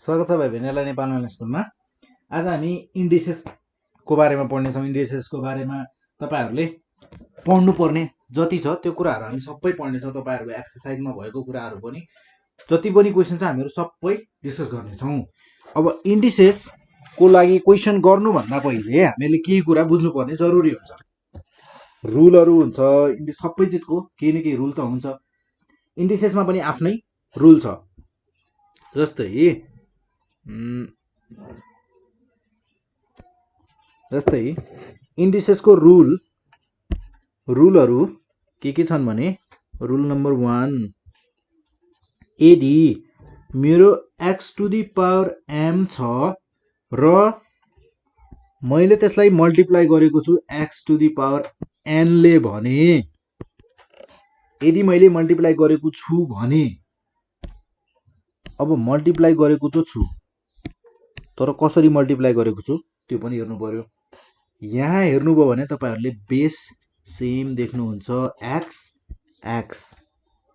स्वागत छ भाइ भेनालाई नेपाल अनलाइन स्कुलमा। आज हामी इन्डिसेसको बारेमा पढ्नेछौँ। इन्डिसेसको बारेमा तपाईँहरूले पढ्नुपर्ने जति छ त्यो कुराहरू हामी सबै पढ्नेछौँ। तपाईँहरूको एक्सर्साइजमा भएको कुराहरू पनि जति पनि क्वेसन छ हामीहरू सबै डिस्कस गर्नेछौँ। अब इन्डिसेसको लागि क्वेसन गर्नुभन्दा पहिले हामीले केही कुरा बुझ्नुपर्ने जरुरी हुन्छ। रुलहरू हुन्छ, सबै चिजको केही न केही रुल त हुन्छ। इन्डिसेसमा पनि आफ्नै रुल छ। जस्तै इन्डिसेसको रुलहरू के छन् भने रुल नम्बर 1, यदि मेरो x to the power m छ र मैले त्यसलाई मल्टिप्लाई गरेको छु x to the power n ले भने, यदि मैले मल्टिप्लाई गरेको छु भने, अब मल्टिप्लाई गरेको त छु तर कसरी मल्टिप्लाई गरेको छु त्यो पनि हेर्नु पर्यो। यहाँ हेर्नुभयो भने तपाईहरुले बेस सेम देख्नुहुन्छ x x।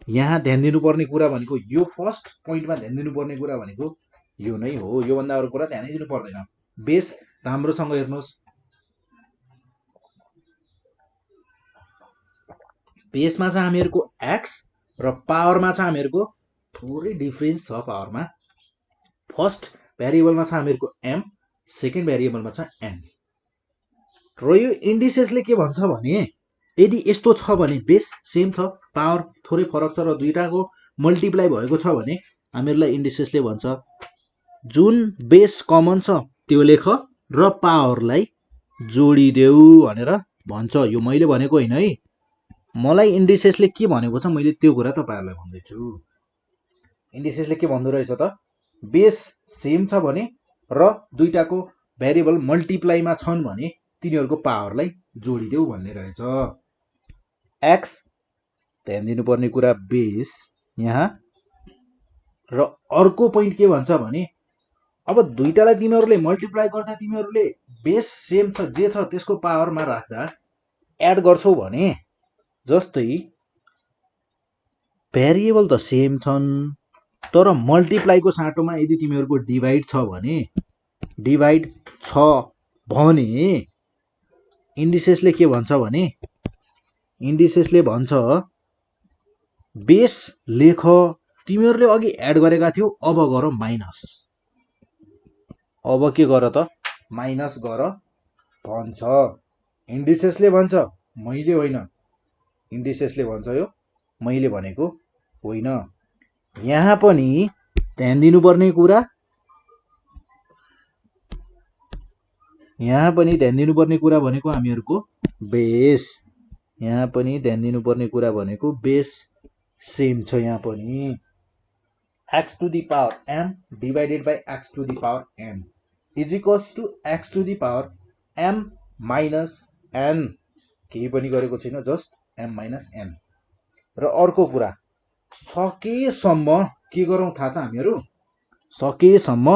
यहाँ ध्यान दिनुपर्ने कुरा भनेको यो फर्स्ट पोइन्टमा ध्यान दिनुपर्ने कुरा भनेको यो नै हो। यो भन्दा अरु कुरा ध्यानै दिनु पर्दैन। बेस राम्रोसँग हेर्नुस्। बेसमा छ हामीहरुको x र पावरमा छ हामीहरुको थोरै डिफरेन्स छ पावरमा। फर्स्ट भेरिएबलमा छ हामीहरुको m, सेकेन्ड भेरिएबलमा छ n। र यो इन्डिसेसले के भन्छ भने यदि यस्तो छ भने बेस सेम छ, पावर थोरै फरक छ र दुईटाको मल्टिप्लाई भएको छ भने हामीहरुलाई इन्डिसेसले भन्छ जुन बेस कमन छ त्यो लेख र पावरलाई जोडिदेऊ भनेर भन्छ। यो मैले भनेको हैन है, मलाई इन्डिसेसले के भनेको छ मैले त्यो कुरा तपाईहरुलाई भन्दैछु। इन्डिसेसले के भन्दो रहेछ त, बेस सेम छ भने र दुईटाको भेरिएबल मल्टिप्लाईमा छन् भने तिनीहरुको पावरलाई जोडिदेऊ भन्ने रहेछ। x ध्यान दिनुपर्ने कुरा बेस यहाँ, र अर्को पोइन्ट के भन्छ भने अब दुईटालाई तिमीहरुले मल्टिप्लाई गर्दा तिमीहरुले बेस सेम छ जे छ त्यसको पावरमा राख्दा एड गर्छौ भने, जस्तै भेरिएबल त सेम छन् तर मल्टिप्लाईको साटोमा यदि तिमीहरुको डिभाइड छ भने इन्डिसेसले के भन्छ भने इन्डिसेसले भन्छ बेस लेख, तिमीहरुले अघि एड गरेका थियौ अब गर माइनस। अब के गर त माइनस गर भन्छ। इन्डिसेसले भन्छ मैले होइन, इन्डिसेसले भन्छ यो मैले भनेको होइन। यहाँ पनि ध्यान दिनुपर्ने कुरा भनेको हामीहरुको बेस, यहाँ पनि ध्यान दिनुपर्ने कुरा भनेको बेस सेम छ। यहाँ पनि x to the power m divided by x to the power n is equals to x to the power m minus n। केही पनि गरेको छैन, जस्ट m माइनस n। र अर्को कुरा सकेसम्म के गरौँ थाहा छ हामीहरु, सकेसम्म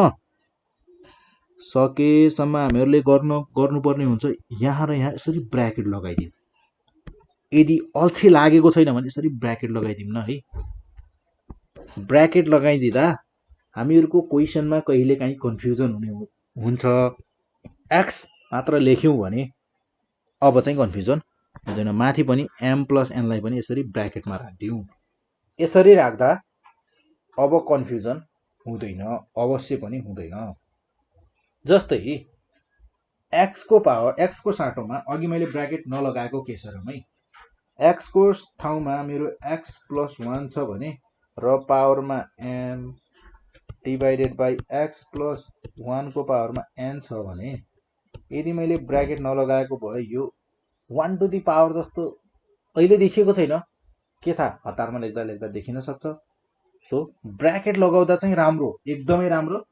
हामीहरुले गर्नुपर्ने हुन्छ यहाँ र यहाँ यसरी ब्र्याकेट लगाइदिनु। यदि अल्छी लागेको छैन भने यसरी ब्र्याकेट लगाइदिउँ न है। ब्र्याकेट लगाइदिँदा हामीहरुको क्वेशनमा कहिलेकाहीँ कन्फ्युजन हुन्छ। x मात्र लेख्यौं भने अब चाहिँ कन्फ्युजन हुँदैन। माथि पनि m प्लस n लाई पनि यसरी ब्र्याकेटमा राख्दियौ। यसरी राख्दा अब कन्फ्युजन हुँदैन, अवश्य पनि हुँदैन। जस्तै x को पावर x को साटोमा अघि मैले ब्र्याकेट नलगाएको केसहरुमै x को ठाउँमा मेरो x प्लस 1 छ भने र पावरमा m divided by x plus 1 को पावरमा n छ भने यदि मैले ब्र्याकेट नलगाएको भए यो 1 टु दी पावर जस्तो अहिले देखिएको छैन, के थाहा हतारमा लेख्दा देखिन सक्छ। सो ब्र्याकेट लगाउँदा चाहिँ राम्रो, एकदमै राम्रो।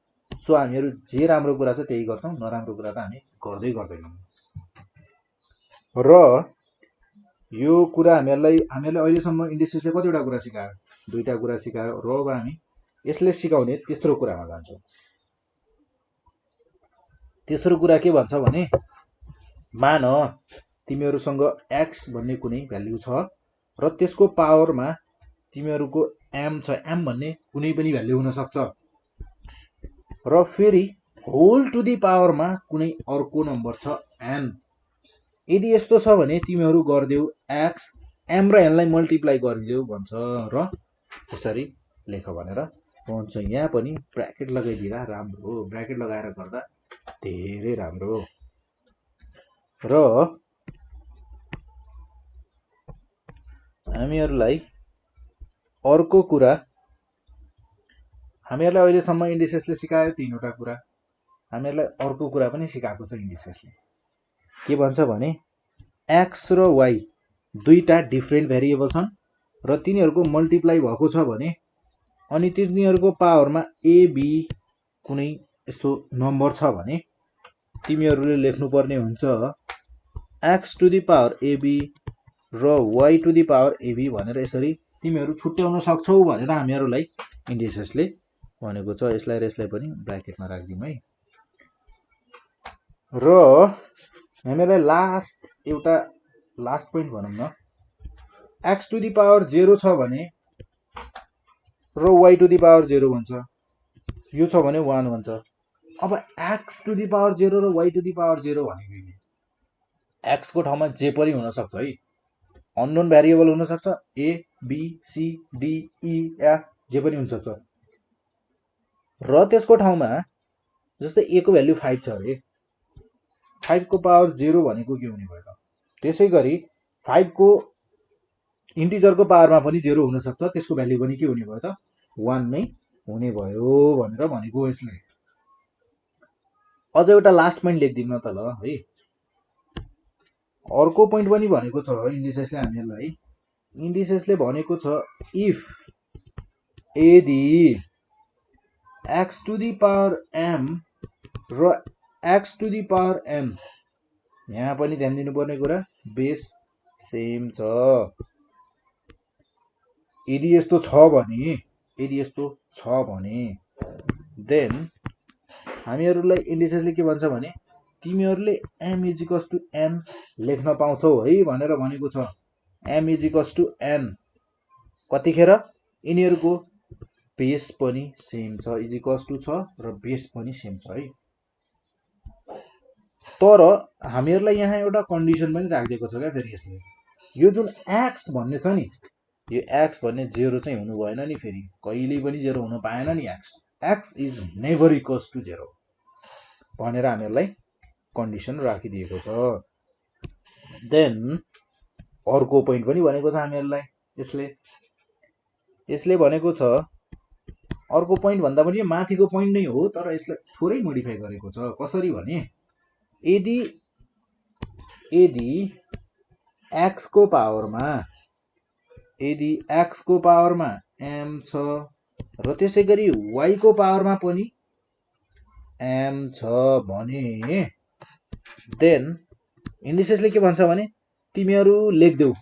सो हामीहरु जे राम्रो कुरा छ त्यही गर्छौं, नराम्रो कुरा त हामी गर्दैनौं। र यो कुरा हामीहरुलाई अहिलेसम्म इन्डिसेसले कतिवटा कुरा सिकायो, दुईटा कुरा सिकायो। र अब हामी यसले सिकाउने तेस्रो कुरामा जान्छौं। तेस्रो कुरा के भन्छ भने मान तिमीहरुसँग x भन्ने कुनै भ्यालु छ र त्यसको पावरमा तिमीहरुको m छ, m भन्ने कुनै पनि भ्यालु हुन सक्छ। र फेरि होल टु दी पावरमा कुनै अर्को नम्बर छ n। यदि यस्तो छ भने तिमीहरू गरिदेऊ x m र n लाई मल्टिप्लाई गरिदेऊ भन्छ र यसरी लेख भनेर भन्छ। यहाँ पनि ब्र्याकेट लगाइदिँदा राम्रो, ब्र्याकेट लगाएर गर्दा धेरै राम्रो। र हामीहरूलाई अर्को कुरा, हामीहरूलाई अहिलेसम्म इन्डिसेसले सिकायो तीनवटा कुरा, हामीहरूलाई अर्को कुरा पनि सिकाएको छ इन्डिसेसले। के भन्छ भने एक्स र वाई दुईटा डिफ्रेन्ट भेरिएबल छन् र तिनीहरूको मल्टिप्लाई भएको छ भने अनि तिनीहरूको पावरमा एबी कुनै यस्तो नम्बर छ भने तिमीहरूले लेख्नुपर्ने हुन्छ x to the power ab र y to the power ab भनेर। यसरी तिमीहरू छुट्याउन सक्छौ भनेर हामीहरूलाई इन्डिसेसले भनेको छ। यसलाई र यसलाई पनि ब्र्याकेटमा राखिदिउँ है। र हामीलाई लास्ट पोइन्ट भनौँ न, एक्स टु दी पावर 0 छ भने र वाई टु दी पावर 0 भन्छ, यो छ भने 1 भन्छ। अब एक्स टु दी पावर 0 र वाई टु दी पावर 0 भनेको एक्स को ठाउँमा जे पनि हुन सक्छ है, अननोन भेरिएबल हुन सक्छ, A B C D E F J पनि हुन सक्छ। र त्यसको ठाउँमा जस्तै ए को भ्यालु 5 छ अरे, 5 को पावर 0 भनेको के हुने भयो त? त्यसै गरी 5 को इन्टिजरको पावरमा पनि 0 हुन सक्छ, त्यसको भ्यालु पनि के हुने भयो त? 1 नै हुने भयो भनेर भनेको यसले। अझ एउटा लास्ट पोइन्ट लेखिदिउँ न त ल है। अर्को पोइन्ट पनि भनेको छ इन्डिसेसले हामीहरूलाई, इन्डिसेसले भनेको छ इफ यदि x to the power m र x to the power m, यहाँ पनि ध्यान दिनुपर्ने कुरा बेस सेम छ। यदि यस्तो छ भने देन हामीहरूलाई इन्डिसेसले के भन्छ भने तिमीहरूले m इजिकल्स टु n लेख्न पाउँछौ है भनेर भनेको छ। m इजिकल्स टु n कतिखेर यिनीहरूको बेस पनि सेम छ, इजिकल्स टु छ र बेस पनि सेम छ है। तर हामीहरूलाई यहाँ एउटा कन्डिसन पनि राखिदिएको छ क्या फेरि यसले, यो जुन x भन्ने छ नि, यो x भन्ने 0 चाहिँ हुनु भएन नि, फेरि कहिल्यै पनि 0 हुन पाएन नि। x is never equals to 0 भनेर हामीहरूलाई कन्डिसन राखिदिएको छ। देन अर्को पोइन्ट पनि भनेको छ हामीहरूलाई यसले भनेको छ, अर्को पोइन्ट भन्दा पनि माथिको पोइन्ट नै हो तर यसलाई थोरै मोडिफाई गरेको छ। कसरी भने यदि x को पावरमा m छ र त्यसै गरी y को पावरमा पनि m छ भने देन इन्डिसेसले के भन्छ भने तिमीहरू लेख्देऊ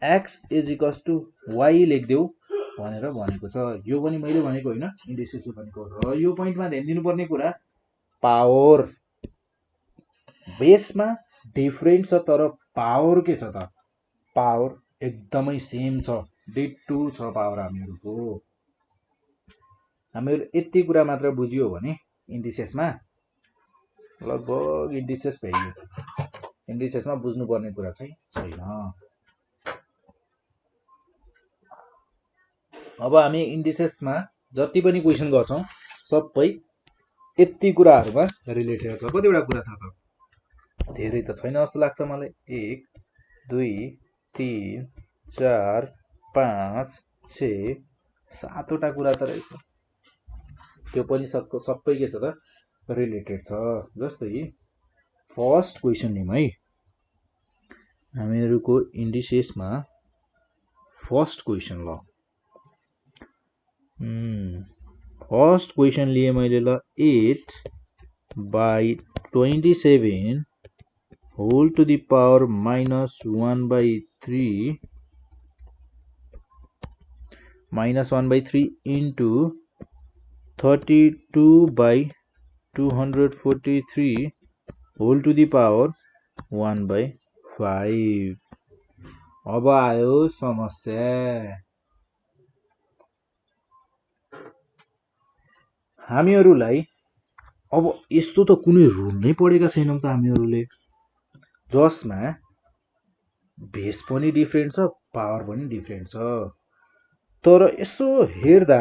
x is equals to y लेख्देऊ भनेर भनेको छ। यो पनि मैले भनेको होइन, इन्डिसेसले भनेको। र यो पोइन्टमा ध्यान दिनुपर्ने कुरा पावर बेसमा डिफरेन्ट छ तर पावर के छ त? पावर एकदमै सेम छ, डिटो छ पावर हामीहरूको। हामीहरू यति कुरा मात्र बुझियो भने इन्डिसेसमा लगभग इन्डिसेस भइयो। इन्डिसेसमा बुझ्नुपर्ने कुरा चाहिँ छैन। अब हामी इन्डिसेसमा जति पनि क्वेसन गर्छौँ सबै यति कुराहरूमा रिलेटेड छ। कतिवटा कुरा छ त? धेरै त छैन जस्तो लाग्छ मलाई। 1 2 3 4 5 6 7 वटा कुरा त रहेछ। त्यो पनि सबै के छ त? रिलेटेड छ। जस्तै फर्स्ट क्वेसन लिउँ है। हामीहरूको इन्डिसेसमा फर्स्ट क्वेसन ल, फर्स्ट क्वेसन लिए मैले ल 8/27 whole to the power -1/3 into 32/243 whole to the power 1/5। अब आयो समस्या। हामीहरूलाई अब यस्तो त कुनै रुल नै पढेका छैनौँ त हामीहरूले, जसमा बेस पनि डिफ्रेन्ट छ, पावर पनि डिफ्रेन्ट छ। तर यसो हेर्दा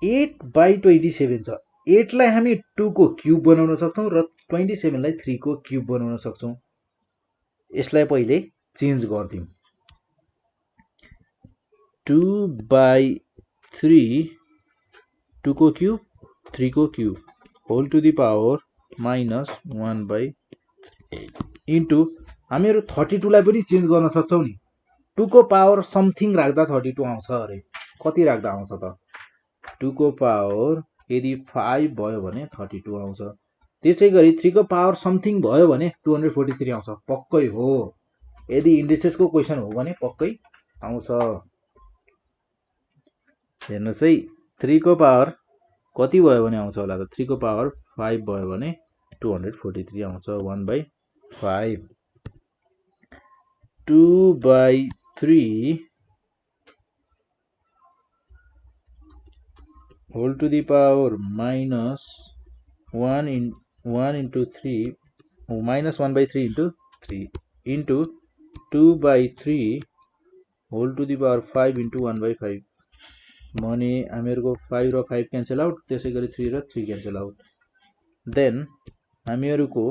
8/27 छ। 8 लाई हामी 2 को क्युब बनाउन सक्छौँ र 27 लाई 3 को क्युब बनाउन सक्छौँ। यसलाई पहिले चेन्ज गर्दियौँ। 2/3 2 को क्युब 3 को cube whole to the power -1/3 into हामीहरू 32 लाई पनि चेन्ज गर्न सक्छौँ नि। 2 को पावर समथिङ राख्दा 32 आउँछ अरे। कति राख्दा आउँछ त? 2 को पावर यदि 5 भयो भने 32 आउँछ। त्यसै गरी 3 को पावर समथिङ भयो भने 243 आउँछ। पक्कै हो। यदि इन्डिसेसको क्वेसन हो भने पक्कै आउँछ। हेर्नुहोस् है, 3 को पावर कति भयो भने आउँछ होला त? 3 को पावर 5 भयो भने 243 आउँछ। 1/5 2/3 whole to the power -1 into 3 -1/3 into 3 into 2/3 whole to the power 5 into 1/5 भने हामीहरूको 5 र 5 क्यान्सल आउट, त्यसै गरी 3 र 3 क्यान्सल आउट। देन हामीहरूको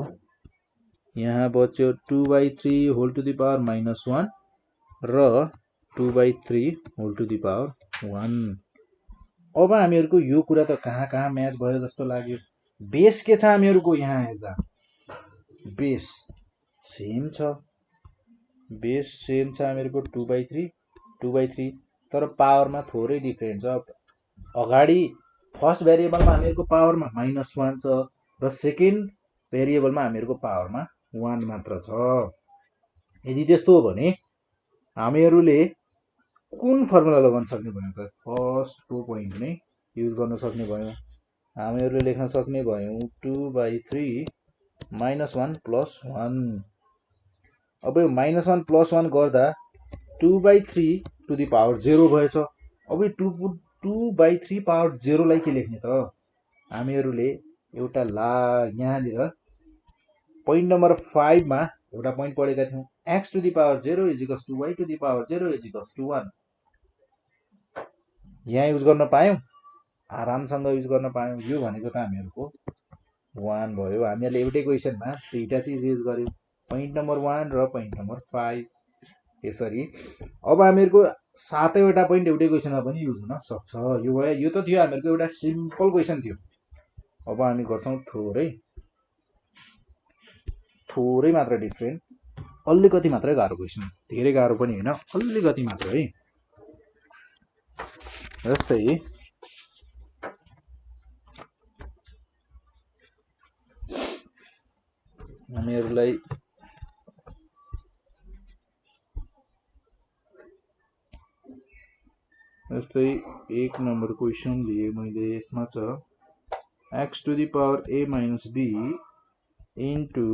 यहाँ बच्यो 2/3 होल टु दी पावर -1 र 2/3 होल टु दी पावर 1। अब हामीहरूको यो कुरा त कहाँ कहाँ म्याच भयो जस्तो लाग्यो। बेस के छ हामीहरूको? यहाँ हेर्दा बेस सेम छ। बेस सेम छ हामीहरूको 2/3 तर पावरमा थोरै डिफरेन्ट छ। अगाडि फर्स्ट भेरिएबलमा हामीहरूको पावरमा -1 छ र सेकेन्ड भेरिएबलमा हामीहरूको पावरमा 1 मात्र छ। यदि त्यस्तो हो भने हामीहरूले कुन फर्मुला लगाउन सक्ने भयो त? फर्स्टको पोइन्ट नै युज गर्न सक्ने भयो। हामीहरूले लेख्न सक्ने भयौँ 2/3 -1 + 1। अब यो -1 + 1 गर्दा 2/3 टु दी पावर 0 भएछ। अब यो 2/3 पावर 0 लाई के लेख्ने त? हामीहरूले एउटा यहाँनिर पोइन्ट नम्बर 5 मा एउटा पोइन्ट पढेका थियौँ। x to the power 0 = y to the power 0 = 1। यहाँ युज गर्न पायौँ, आरामसँग युज गर्न पायौँ। यो भनेको त हामीहरूको 1 भयो। हामीहरूले एउटै क्वेसनमा दुईटा चिज युज गर्यौँ, पोइन्ट नम्बर 1 र पोइन्ट नम्बर 5। यसरी अब हामीहरूको 7वटा पोइन्ट एउटै क्वेसनमा पनि युज हुन सक्छ। यो भयो। यो त थियो हामीहरूको एउटा सिम्पल क्वेसन थियो। अब हामी गर्छौँ थोरै मात्र डिफ्रेन्ट, अलिकति मात्रै गाह्रो क्वेसन। धेरै गाह्रो पनि होइन, अलिकति मात्र है। जस्तै हामीहरूलाई जस्तै 1 नम्बर क्वेसन लिए मैले। यसमा छ x to the power a - b into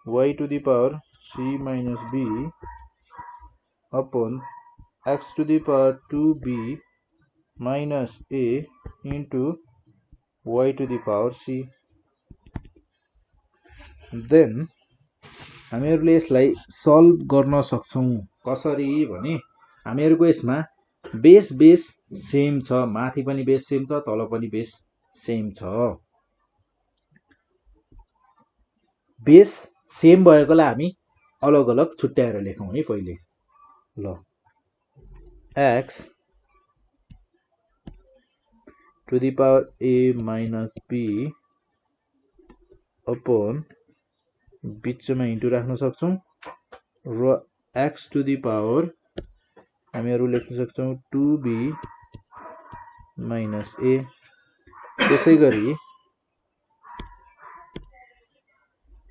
y to the power c - b upon x to the power 2b - a into y to the power c। Then हामीहरूले यसलाई सल्भ गर्न सक्छौँ। कसरी भने हामीहरूको यसमा बेस सेम छ। माथि पनि बेस सेम छ, तल पनि बेस सेम छ। बेस सेम भएकोलाई हामी अलग अलग छुट्याएर लेखौँ है पहिले। ल, x to the power a - b upon बिचमा इन्टु राख्न सक्छौँ र x टु दी पावर हामीहरू लेख्न सक्छौँ 2b - a।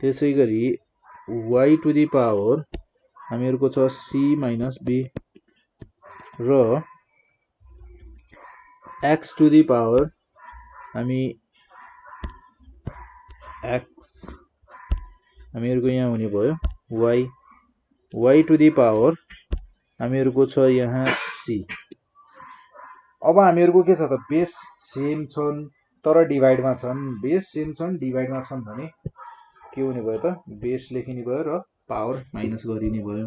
त्यसै गरी y टु दी पावर हामीहरूको छ c - b र x टु दी पावर हामीहरूको यहाँ हुने भयो y टु दी पावर हामीहरूको छ यहाँ c। अब हामीहरूको के छ त? बेस सेम छन् तर डिभाइडमा छन्, बेस सेम छन्, डिभाइडमा छन् भने के हुने भयो त, बेस लेखिने भयो र पावर माइनस गरिने भयो।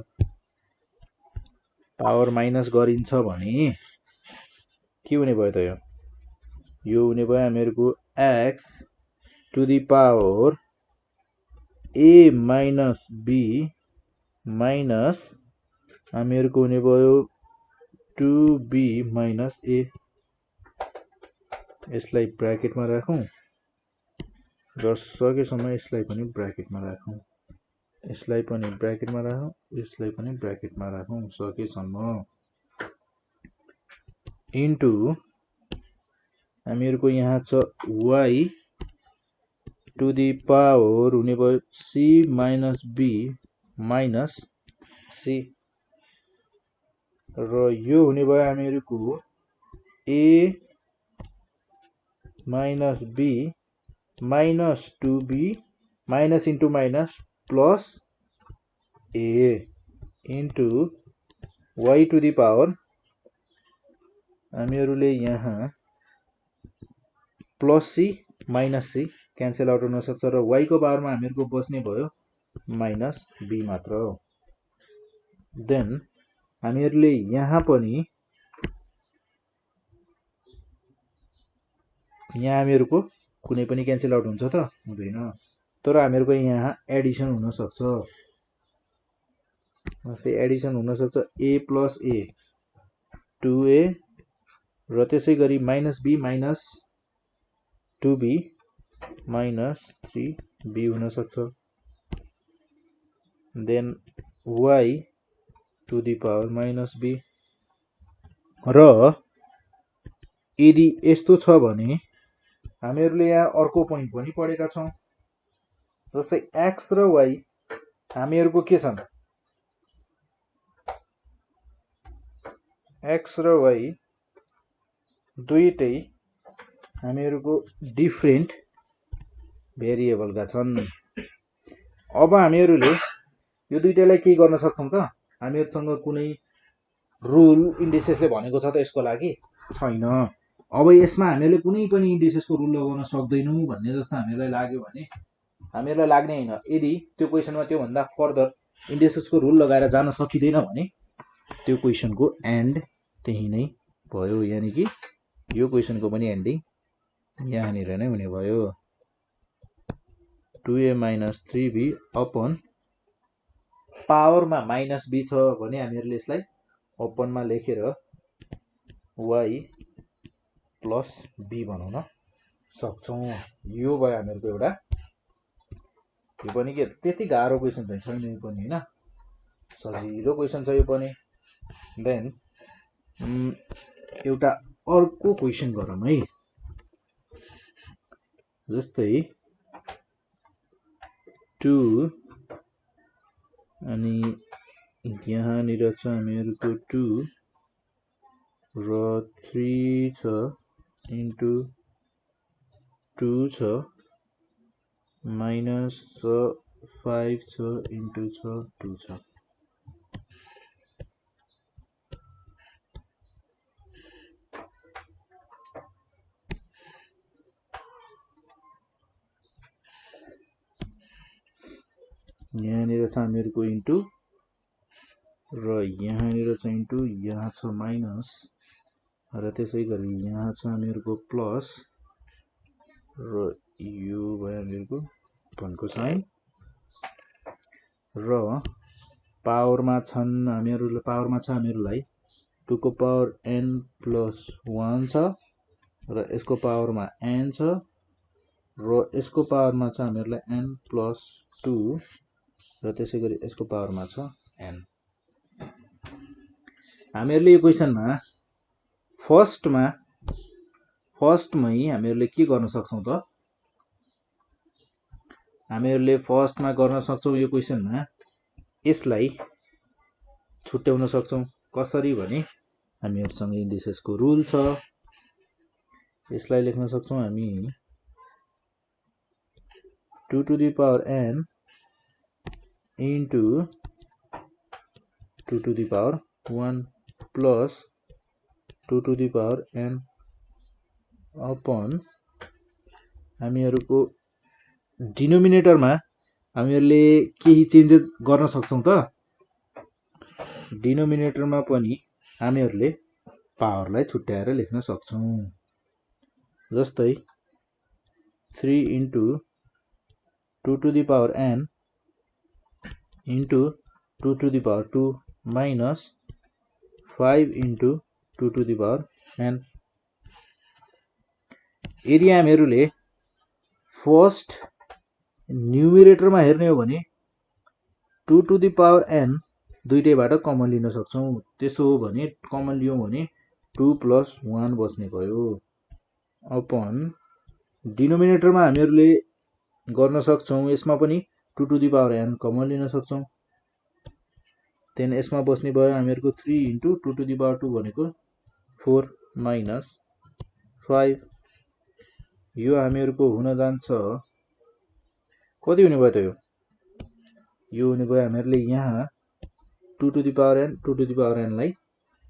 पावर माइनस गरिन्छ भने के हुने भयो त, यो हुने भयो हामीहरूको x to the power a minus b minus हामीहरूको हुने भयो 2b माइनस a। यसलाई ब्र्याकेटमा राखौँ र सकेसम्म यसलाई पनि ब्र्याकेटमा राखौँ, यसलाई पनि ब्र्याकेटमा राखौँ, यसलाई पनि ब्र्याकेटमा राखौँ सकेसम्म। इन्टु हामीहरूको यहाँ छ y टु दी पावर हुने भयो c minus b minus c र यो हुने भयो हामीहरूको a minus b minus 2b minus into minus plus a into y to the power हामीहरूले यहाँ plus c minus c cancel out हुन सक्छ र y को पावरमा हामीहरूको बस्ने भयो माइनस b मात्र। देन हामीहरूले यहाँ पनि यहाँ हामीहरूको कुनै पनि क्यान्सल आउट हुन्छ त, हुँदैन, तर हामीहरूको यहाँ एडिसन हुन सक्छ। जस्तै एडिसन हुन सक्छ a प्लस a 2a र त्यसै गरी minus b minus 2b minus 3b हुन सक्छ। Then y to the power minus b र यदि यस्तो छ भने हामीहरूले यहाँ अर्को पोइन्ट पनि पढेका छौँ। जस्तै x र y हामीहरूको के छन्, x र y दुईटै हामीहरूको डिफ्रेन्ट भेरिएबलका छन्। अब हामीहरूले यो दुईटैलाई के गर्न सक्छौँ त, हामीहरूसँग कुनै रुल इन्डिसेसले भनेको छ त यसको लागि छैन। अब यसमा हामीहरूले कुनै पनि इन्डिसेसको रुल लगाउन सक्दैनौँ भन्ने जस्तो हामीलाई लाग्यो भने हामीहरूलाई लाग्ने होइन। यदि त्यो क्वेसनमा त्योभन्दा फर्दर इन्डिसेसको रुल लगाएर जान सकिँदैन भने त्यो क्वेसनको एन्ड त्यही नै भयो, यानि कि यो क्वेसनको पनि एन्डिङ यहाँनिर नै हुने भयो। 2a माइनस 3b अपन पावरमा माइनस b छ भने हामीहरूले यसलाई ओपनमा लेखेर y प्लस b बनाउन सक्छौँ। यो भयो हामीहरूको एउटा, यो पनि के त्यति गाह्रो क्वेसन चाहिँ छैन, यो पनि होइन, सजिलो क्वेसन छ यो पनि। देन एउटा अर्को क्वेसन गरौँ है। जस्तै 2 अनि यहाँनिर छ हामीहरूको 2 र 3 छ इन्टु 2 छ माइनस 5 छ इन्टु 2 छ। यहाँनिर छ हामीहरूको इन्टु र यहाँनिर छ इन्टु, यहाँ छ माइनस र त्यसै गरी यहाँ छ हामीहरूको प्लस र यो भयो हामीहरूको भनेको साइन र पावरमा छन् हामीहरूलाई, पावरमा छ हामीहरूलाई 2 को पावर n प्लस 1 छ र यसको पावरमा n छ र यसको पावरमा छ हामीहरूलाई n प्लस 2 र त्यसै गरी यसको पावरमा छ n। हामीहरूले यो क्वेसनमा फर्स्टमै हामीहरूले के गर्न सक्छौँ त, हामीहरूले फर्स्टमा गर्न सक्छौँ यो क्वेसनमा यसलाई छुट्याउन सक्छौँ। कसरी भने हामीहरूसँग इन्डिसेसको रुल छ, यसलाई लेख्न सक्छौँ हामी 2 to the power n into 2 to the power 1 plus 2 to the power n upon हामीहरूको डिनोमिनेटरमा हामीहरूले केही चेन्जेस गर्न सक्छौं त? डिनोमिनेटरमा पनि हामीहरूले पावरलाई छुट्याएर लेख्न सक्छौं। जस्तै 3 into 2 to the power n into 2 to the power 2 minus 5 into 2 to the power n। यदि हामीहरूले फर्स्ट न्युमिरेटरमा हेर्ने हो भने 2 to the power n दुईटैबाट कमन लिन सक्छौं। त्यसो हो भने कमन लियौं भने 2 plus 1 बच्ने भयो अपन डिनोमिनेटरमा हामीहरूले गर्न सक्छौं। यसमा पनि 2 to the power n common लिन सक्छौं। देन यसमा बस्ने भयो हामीहरूको 3 into 2 to the power 2 भनेको 4 minus 5। यो हामीहरूको हुन जान्छ कति हुने भयो त? यो हुने भयो हामीहरूले यहाँ 2 to the power n 2 to the power n लाई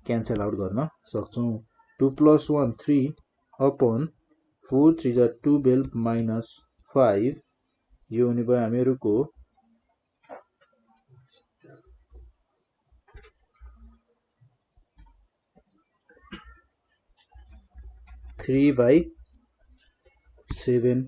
क्यान्सल आउट गर्न सक्छौं। 2 plus 1 3 अपन 4 3 जा 12 minus 5। यो हुने भयो हामीहरूको 3/7